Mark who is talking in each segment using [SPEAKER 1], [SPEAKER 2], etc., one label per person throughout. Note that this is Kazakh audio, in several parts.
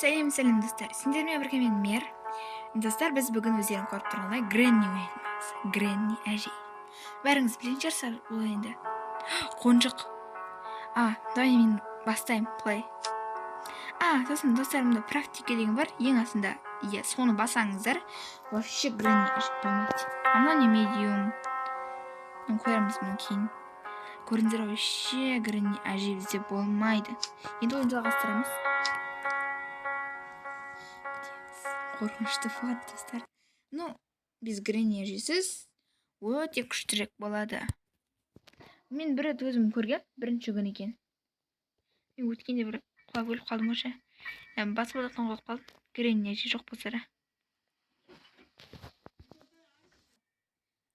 [SPEAKER 1] Сәлем достар. Сендермен бірге мен Мер. Достар, біз бүгін өздерің көріп тұрғандай Гренни ойнаймыз. Гренни әжей. Бәріңіз білетін шығарсыздар бұл енді. Қонжық. Давай мен бастаймын. Play. Сосын достарымда практика деген бар. Ең астында, соны басаңыздар, вообще Гренни әжей болмайды. Ана не медиум. Қоямыз мұны кейін. Көріңіздер, вообще Гренни әжей бізде болмайды. Енді ойын жалғастырамыз. Қорқынышты болады достар. Біз Гренни әжесіз өте күштірек болады. Мен бір рет өзім көрген, бірінші күн екен. Мен өткенде бір құлап өліп қалдым осы. Басқа жақтан құлап қалдым. Гренни әже жоқ болса да.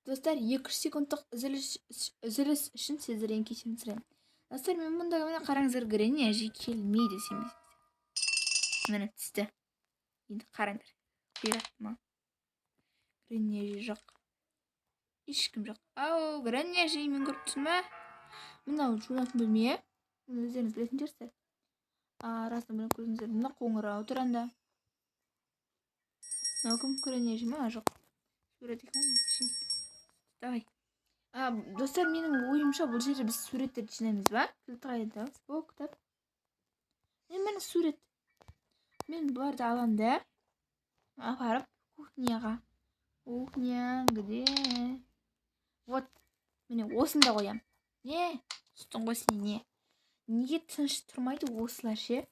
[SPEAKER 1] Достар, 2-3 секундтық үзіліс үшін сіздерден кешірім сұраймын. Достар, мен мұндағы міне қараңыздар, Гренни әже келмейді сенбесеңіздер. Міне түсті. Енді қараңдар. Қиратма. Гренни әже жоқ. Ешкім жоқ. Гренни әжей мен көріп тұрсың ба? Мынау жуынатын бөлме. Мұны өздеріңіз білетін шығарсыздар. Расында бұны көрдіңіздер. Мына қоңырау тұр анда. Мынау кім? Гренни әже ма? Жоқ. Сурет екен. Давай. Достар, менің ойымша бұл жерде біз суреттерді жинаймыз ба? Кілтті қайдамыз. Бұл кітап. Мен сурет. Мен бұларды аламын да. Апарып кухняға. Кухня где? Вот. Міне осында қоям. Не? Түстің ғой сен не? Неге тыныш тұрмайды осылар ше?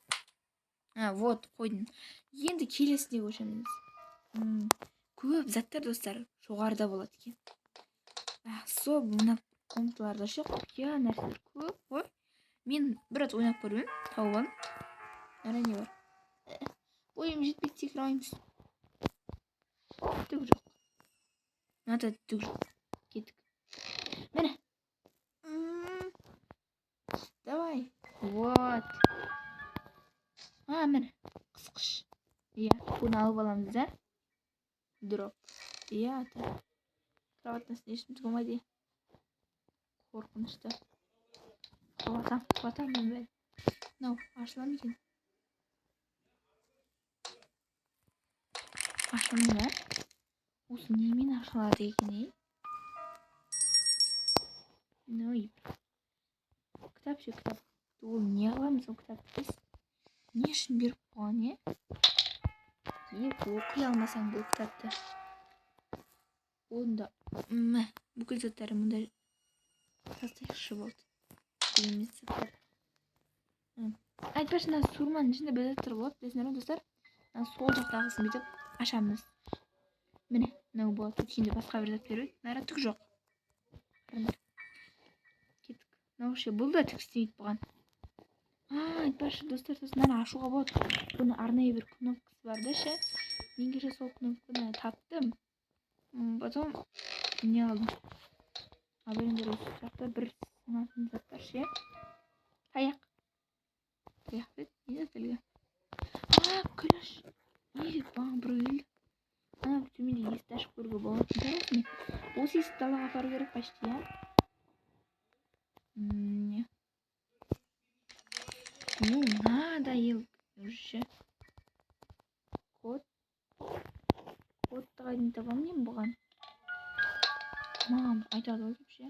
[SPEAKER 1] Вот қойдым. Енді келесіне көшеміз. Көп заттар достар жоғарыда болады екен. Мына комнаталарда ше құпия нәрселер көп қой. Мен бір рет ойнап көрмеймін. Тауып алым. Не бар? Ойым жетпейді, секіре алмаймыз. Түк жоқ. Мынада түк жоқ. Кеттік. Міне. Давай. Вот. Міне. Қысқыш. Бұны алып аламыз да. Дроп. Кроваттың үстіне ешкім тығылмайды. Қорқынышты. Қуатам мен бәрі. Мынау ашыламын екен. Ашылмай ма? Осы немен ашылады екен, Кітап ше, кітап. Ол не аламыз ол кітапты біз? Не үшін беріп қойған, оқи алмасаң бұл кітапты. Онда, бүкіл заттары мұнда тастайықшы болды. Білмес заттар. Айтпашы, мына сурманың ішінде бір заттар болады, білесіңдер ме, достар? Сол жақтағысын бүйтіп ашамыз. Міне, мынау болады. Өткенде басқа бір зат береді. Нара түк жоқ. Кеттік. Мынау ше, бұл да түк істемейді бұған. Айтпашы, достар, сосын ашуға болады. Бұны арнайы бір кнопкасы бар да ше. Мен кеше сол кнопканы таптым. Потом не алдым. Біліңдер осы жақта бір сынатын заттар ше. Таяқ бет, не заттелгі? Күліш. Баған бір өлді. Төменде есікті ашып көруге болатын тарасың. Осы есікті далаға апару керек почти, Не. Надоел уже. Кодты қайдан табамын мен бұған? Мам, айтады ғой деп ше.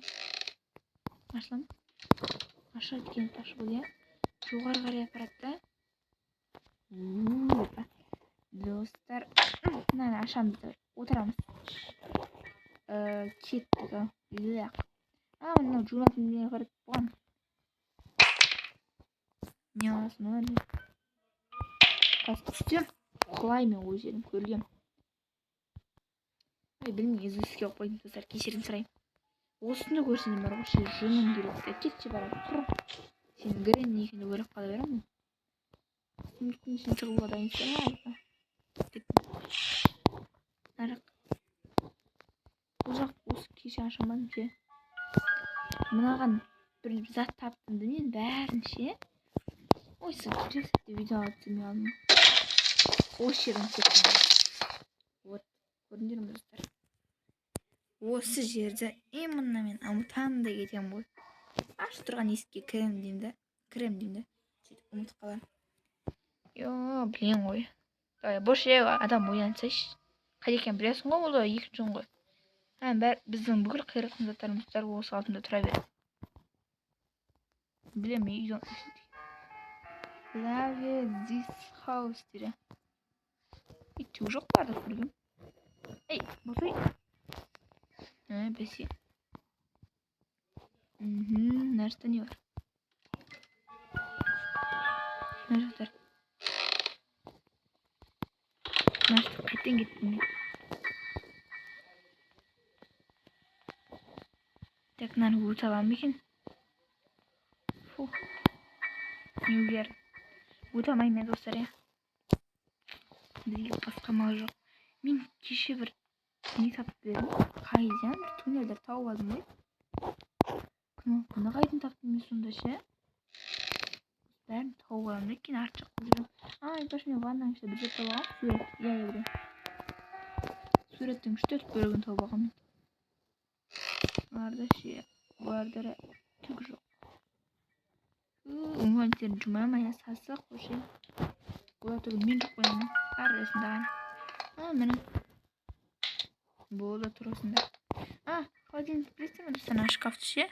[SPEAKER 1] Ашылам. Ашады екен ташы бұл, жоғары қарай апарады да. Достар, мынаны ашамыз да отырамыз. Кеттік. Мынау жуынатын не апарады бұған. Не аласың оны? Түстен құлаймын өз жерім көргем. Білмей үзіліске алып қойдым, достар, кешірім сұраймын. Осында көрсең бар ғой, жыным келеді. Кетші барады, құр. Сен Гренни екенді өліп қала беремін. Мүмкін сен шығуға дайынсың. Кеттім. Нарық. Бұл жақ осы кеше ашамадым ше. Мынаған бір зат таптым мен бәрін ше. Ойсы керек сәтте видео алып жүрмей алдым. Осы жерден кеттім. Вот, көрдіңдер ме достар? Осы жерде именно мен ұмытамын кетем ғой. Ашып тұрған есікке кірем деймін да. Сөйтіп ұмытып қаламын. Yo, bileyim koy. Böyle boş yer var. Adam uyansa iş. Kayıkken biliyorsun o oluyor. Yıkıcın koy. Hem bizim bugün kıyırıklı zatarımızlar o altında turabilir. Bilemeyi you don't love this house dire. Bir çocuk vardı bugün. Hey, bakayım. Besi. Nerede ne var? Nerede? Nerede? Kaçtan gittin? Tekrar bu tamam bikin. New Year. Bu tamam mı dostlar ya? Bizga boshqa mavzu. Men kishi bir ne topdim. Qaydan bir tunnelda tavib oldim. Buni qaydan topdim men sondashi? Ben tavib oldim, lekin archiq qildim. Toshni vandan işte bir tavib surat. Ya. Suratning 3-4 bölümünü tavib oldim. Vardı şey. Vardı tük yok. Umarım cuma ya sassa koşu. Bu da men çok koyamam. Arasında. Benim. Bu da turasında. Hadi bilirsin mi sana şkafçı?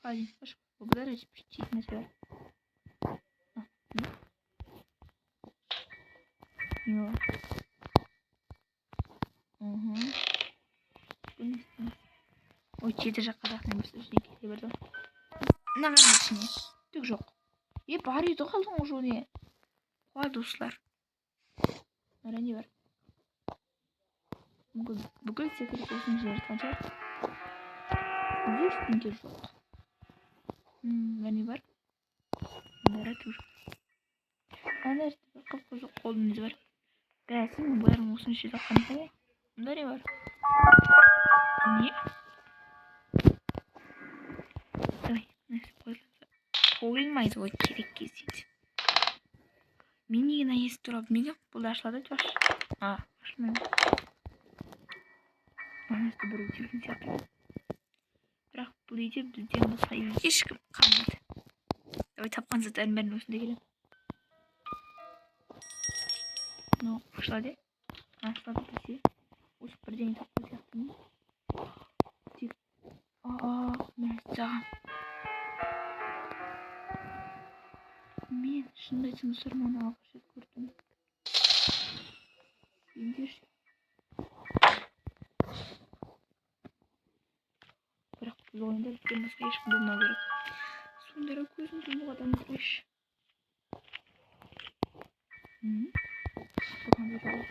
[SPEAKER 1] Hadi hoş. Bu kadar hiçbir şey mesela. Yok. O çiğdecek kadar ne bir şey gibi. Ne kardeşim ya? Tük yok. Bari de kaldın o şunu. Vay dostlar. Öğrenci var. Bugün sekreter olsun ciğer tancar. Hiç tinker yok. Öğrenci var. Nerede dur? Nerede? Kapı kolunuz var. Gelsin mi? Bu yarım olsun şey takın. Nerede var? Niye? Neyse koyulmayız o gerek kesin. Minigina есть дробника. Подошла до тебя. Пошли. Она с тобой удивительно. Бірақ бұл үйде бізден басқа ешкім қалмады. Давай тапқан заттардың бәрін осында келем. Пошла де. Слабо бесе. Осы бірдеңе тапқан сияқтымын. Тек. Мен саған. Мен шынымды айтсам сұрманы алғаш рет көрдім. Ендерші. Бірақ бұл ойында бізден басқа ешкім болмау керек. Сондайра көзін жұмып адам тұрайшы. Бұған да жоқ.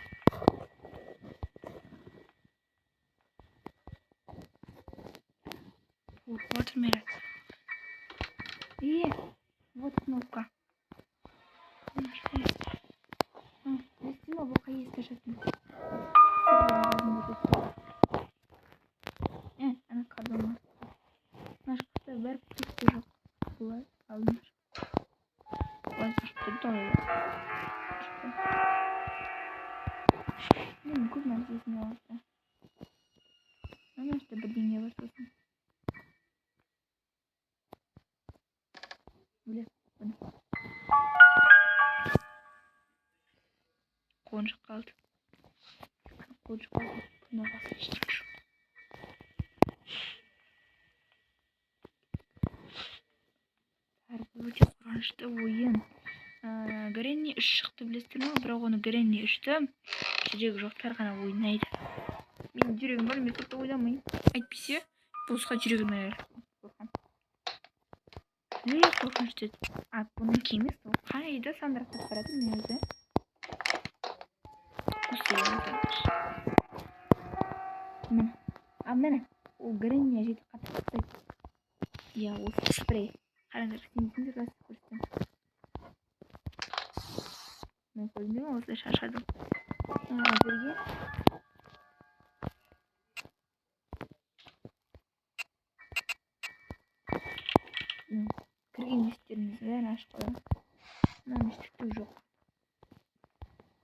[SPEAKER 1] Вот мера. Вот кнопка. Кристина, бұл қай есті жатын? Ана қадылма. Наш құста бәр күтті жоқ. Бұлай алыныр. Бұлай сұртты дойы. Мен көп нәрсесіне алды. Ана işte бірдеңе бар сосын. Біле, бұны. Қонжық қалды. Қонжық қалды. Бұны басы ештек жоқ. Өте қорқынышты ойын. Гренни 3 шықты білесіздер ме? Бірақ оны Гренни 3-ті жүрегі жоқтар ғана ойнайды. Мен жүрегім бар, мен сотта ойнамайын. Әйтпесе, босқа жүрегім қорқам. Не қорқынышты? Бұның кемес, ол қайда сандырақтап барады мен өзі. Осы ойында. Мені. Ол Гренни жетіп қатып қыстайды. Я, осы спрей. Қараңдар, сенесіңдер қазір көрсетем. Мен көрдім осылай шашадым. Әзірге кірген есіктерімізді бәрін ашып қойдым. Мына мешітті жоқ.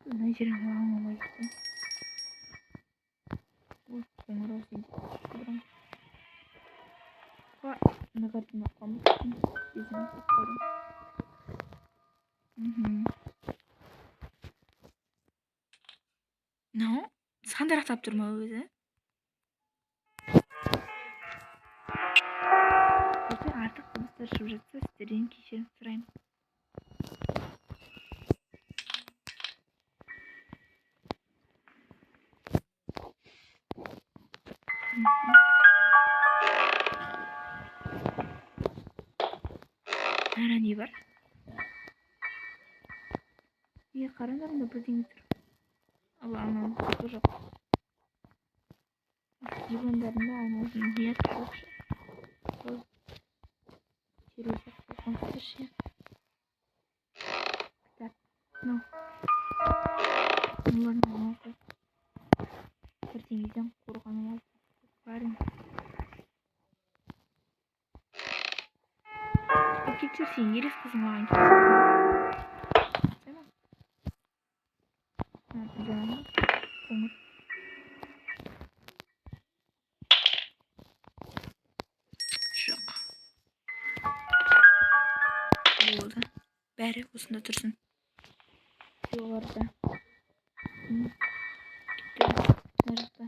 [SPEAKER 1] Мына жерін алмай кеткен. Ол қоңырау сеніп қыдырам. Мына картина қамыз. Безін қойдым. No, қандай рақтап тұр ма өзі? Егер артық дыбыстар шығып жатса, сіздерден кешірім сұраймын. Ара не бар? Қараңдар, мында бірдеңе тұр. Анау түгі жоқ. Дивандарында анау не тұр? Терезе қойған ше. Кітап. Ну. Олардың анау бірдеңеден қорғанып барың. Кектер, сен ерес қызың маған келсін. Сәма? Жаңа қоңыр. Жоқ. Болды. Бәрі осында тұрсын. Жоғарыда. Мына жақта.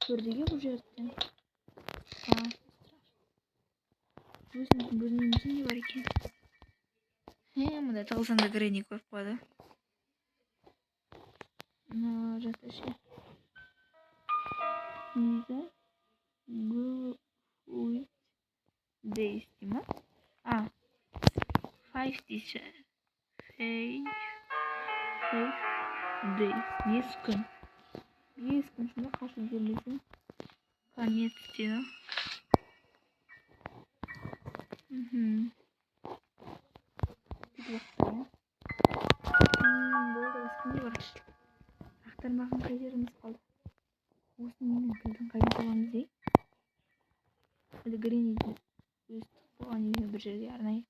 [SPEAKER 1] Көрдіге бұл жерден. Өзіміздің бөлмемізде не бар екен? Мында тығылсаң да Гренни көріп қояды. Мына жақта ше. Неге? Go with days дей ма? 5 дейші. 5 days. 5 күн. 5 күн шында қашу келмесін. Конец дейді. Болды, басқандай бар. Ақтармаған қай жеріміз қалды? Осы менің кілтін қайдан табамыз дей? Әлі Греннидің өз тұқпаған үйіне бір жерге арнайы.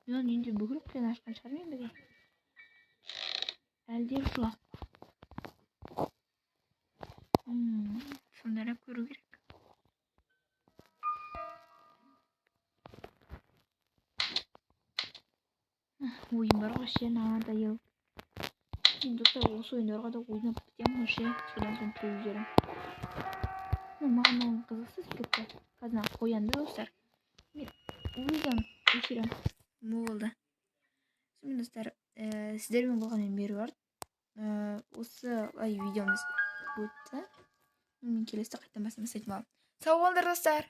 [SPEAKER 1] Мен оның үйінде бүкіл қиын ашқан шығармын бе? Әлде жоқ. Сондайрап көру керек. Ойын бар ғой ше, надоел. Достар, осы ойындарға да ойнап бітемін ше, содан соң төгіп жерім. Маған оған қызықсыз кетті. Қазір қоянды достар. Мен өзім өшірем. Болды. Сонымен достар, сіздермен болғанмен бері бар. Осылай видеомыз өтті. Мен келесі қайтадан бастаймын. Сау болыңдар достар.